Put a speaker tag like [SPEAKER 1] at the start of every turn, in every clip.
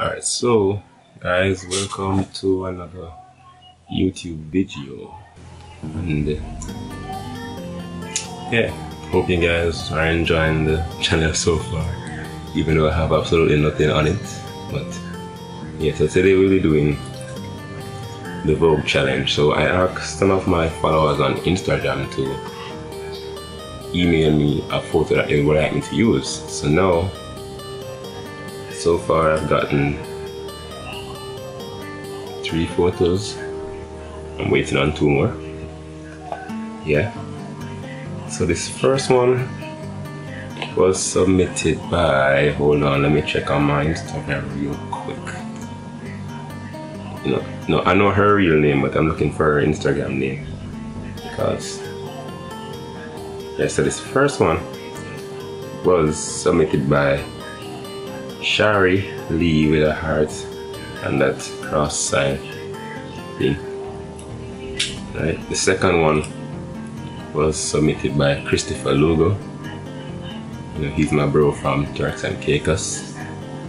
[SPEAKER 1] Alright, so guys, welcome to another YouTube video. And yeah, hope you guys are enjoying the channel so far, even though I have absolutely nothing on it. But yeah, so today we'll be doing the Vogue challenge. So I asked some of my followers on Instagram to email me a photo that they would like me to use. So now, so far I've gotten 3 photos. I'm waiting on 2 more. Yeah. So this first one was submitted by, hold on, let me check on my Instagram real quick. No, I know her real name, but I'm looking for her Instagram name. Because, yeah, so this first one was submitted by Shari Lee with a heart and that cross sign thing. Right. The second one was submitted by Christopher Lugo. You know, he's my bro from Turks and Caicos.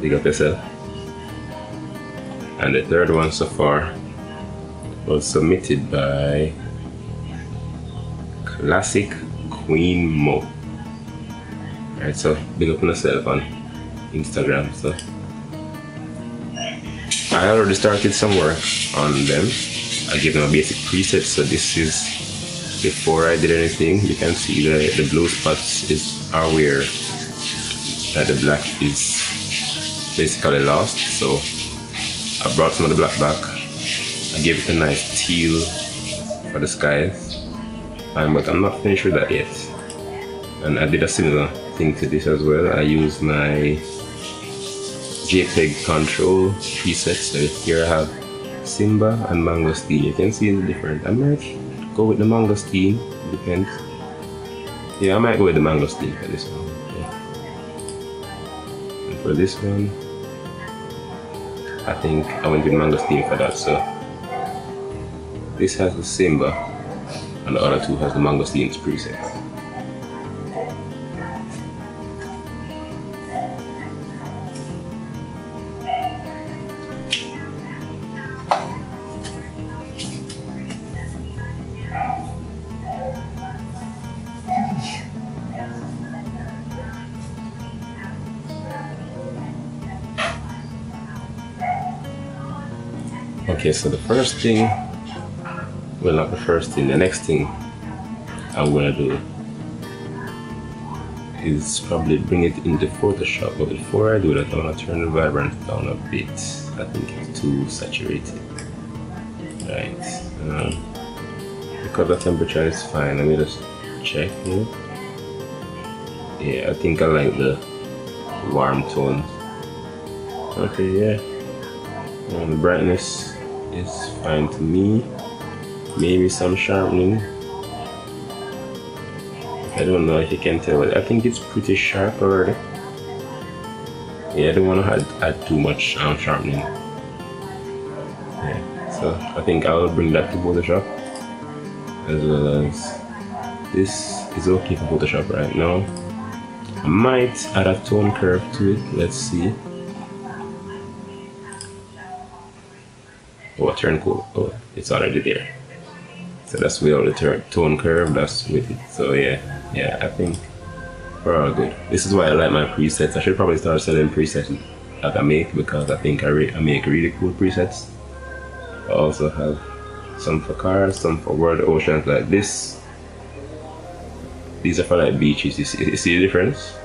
[SPEAKER 1] Big up yourself. And the third one so far was submitted by Classic Queen Mo. Alright, so big up on yourself on Instagram. So I already started some work on them. I gave them a basic preset, so this is before I did anything. You can see the blue spots are where the black is basically lost. So I brought some of the black back. I gave it a nice teal for the skies, but I'm not finished with that yet. And I did a similar thing to this as well. I used my JPEG control preset. So here I have Simba and Mangosteen. You can see the difference. I might go with the Mangosteen, depends. Yeah, I might go with the Mangosteen for this one. Yeah. And for this one, I think I went with Mangosteen for that. So this has the Simba and the other two has the Mangosteen's preset. Okay, so the first thing, well, not the first thing, the next thing I'm gonna do is probably bring it into Photoshop. But before I do that, I wanna turn the vibrance down a bit. I think it's too saturated. Right. Because the temperature is fine, let me just check here. Yeah, I think I like the warm tones. Okay, yeah. And the brightness is fine to me. Maybe some sharpening. I don't know if you can tell, but I think it's pretty sharp already. Yeah, I don't want to add too much sharpening. Yeah, so I think I'll bring that to Photoshop, as well as this is okay for Photoshop right now. I might add a tone curve to it. Let's see. Oh, turn cool. Oh, it's already there. So that's without the tone curve, that's with it. So yeah, I think we're all good. This is why I like my presets. I should probably start selling presets that I make, because I think I make really cool presets. I also have some for cars, some for world oceans like this. These are for like beaches. You see the difference?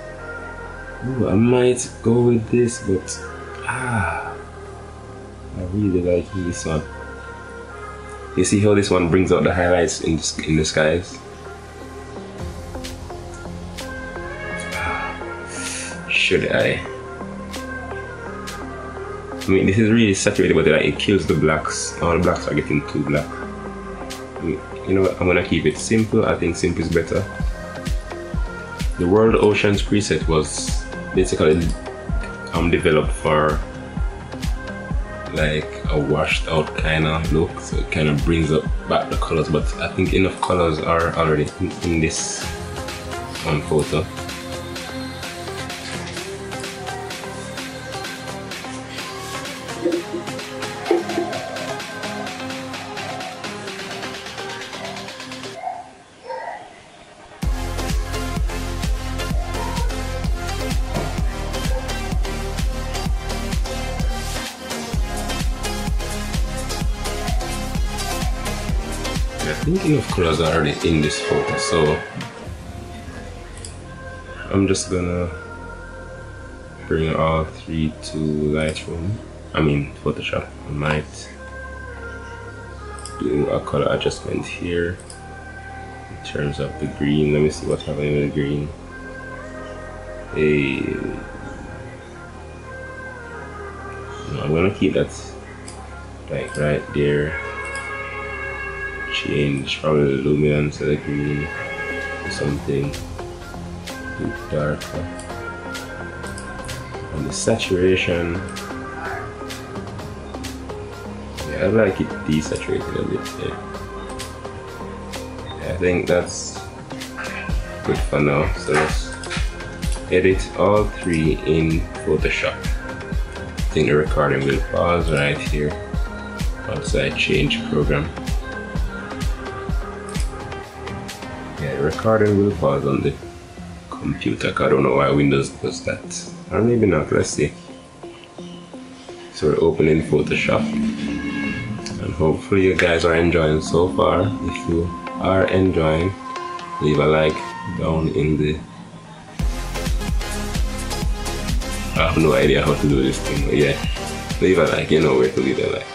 [SPEAKER 1] Ooh, I might go with this, but I really like this one. You see how this one brings out the highlights in the skies? Should I mean, this is really saturated, but like, it kills the blacks. All the blacks are getting too black. You know what? I'm gonna keep it simple. I think simple is better. The World Oceans preset was basically developed for like a washed out kind of look, so it kind of brings up back the colors, but I think enough colors are already in this one photo. I think enough colors are already in this photo, so I'm just gonna bring all three to Lightroom. Photoshop. I might do a color adjustment here in terms of the green. Let me see what's happening with the green. No, I'm gonna keep that like right there. Change probably the luminance of the green to something a bit darker. And the saturation, yeah, I like it desaturated a bit there. Yeah, I think that's good for now. So let's edit all three in Photoshop. I think the recording will pause right here once I change program. Yeah, the recording will pause on the computer. I don't know why Windows does that. Or maybe not, let's see. So we're opening Photoshop. And hopefully you guys are enjoying so far. If you are enjoying, leave a like down in the... I have no idea how to do this thing, but yeah. Leave a like, you know where to leave a like.